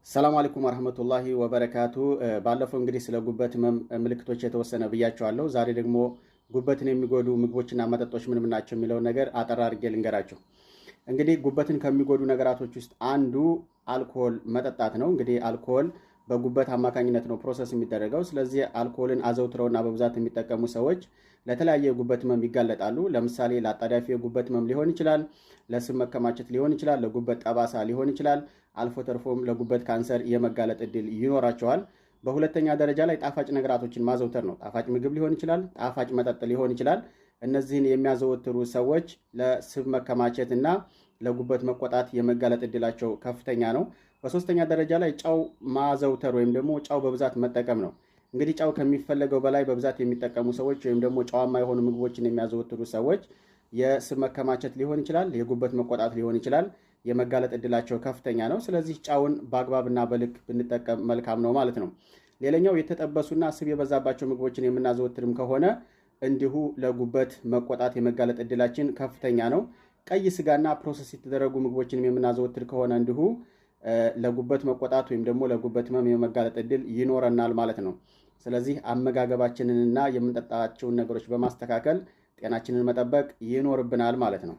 ሰላም አለይኩም ወራህመቱላሂ ወበረካቱ። ባለፈው እንግዲህ ስለ ጉበት ህመም ምልክቶች የተወሰነ ብያቸዋለሁ። ዛሬ ደግሞ ጉበትን የሚጎዱ ምግቦችና መጠጦች ምን ናቸው የሚለውን ነገር አጠር አድርጌ ልንገራቸው። እንግዲህ ጉበትን ከሚጎዱ ነገራቶች ውስጥ አንዱ አልኮል መጠጣት ነው። እንግዲህ አልኮል በጉበት አማካኝነት ነው ፕሮሰስ የሚደረገው። ስለዚህ አልኮልን አዘውትረውና በብዛት የሚጠቀሙ ሰዎች ለተለያየ የጉበት ህመም ይጋለጣሉ። ለምሳሌ ለአጣዳፊ የጉበት ህመም ሊሆን ይችላል፣ ለስብ መከማቸት ሊሆን ይችላል፣ ለጉበት ጠባሳ ሊሆን ይችላል፣ አልፎ ተርፎም ለጉበት ካንሰር የመጋለጥ እድል ይኖራቸዋል። በሁለተኛ ደረጃ ላይ ጣፋጭ ነገራቶችን ማዘውተር ነው። ጣፋጭ ምግብ ሊሆን ይችላል፣ ጣፋጭ መጠጥ ሊሆን ይችላል። እነዚህን የሚያዘወትሩ ሰዎች ለስብ መከማቸት እና ለጉበት መቆጣት የመጋለጥ እድላቸው ከፍተኛ ነው። በሶስተኛ ደረጃ ላይ ጨው ማዘውተር ወይም ደግሞ ጨው በብዛት መጠቀም ነው። እንግዲህ ጨው ከሚፈለገው በላይ በብዛት የሚጠቀሙ ሰዎች ወይም ደግሞ ጨዋማ የሆኑ ምግቦችን የሚያዘወትሩ ሰዎች የስብ መከማቸት ሊሆን ይችላል፣ የጉበት መቆጣት ሊሆን ይችላል፣ የመጋለጥ እድላቸው ከፍተኛ ነው። ስለዚህ ጨውን በአግባብና በልክ ብንጠቀም መልካም ነው ማለት ነው። ሌላኛው የተጠበሱና ስብ የበዛባቸው ምግቦችን የምናዘወትርም ከሆነ እንዲሁ ለጉበት መቆጣት የመጋለጥ እድላችን ከፍተኛ ነው። ቀይ ስጋና ፕሮሰስ የተደረጉ ምግቦችንም የምናዘወትር ከሆነ እንዲሁ ለጉበት መቆጣት ወይም ደግሞ ለጉበት ህመም የመጋለጥ እድል ይኖረናል ማለት ነው። ስለዚህ አመጋገባችንንና የምንጠጣቸውን ነገሮች በማስተካከል ጤናችንን መጠበቅ ይኖርብናል ማለት ነው።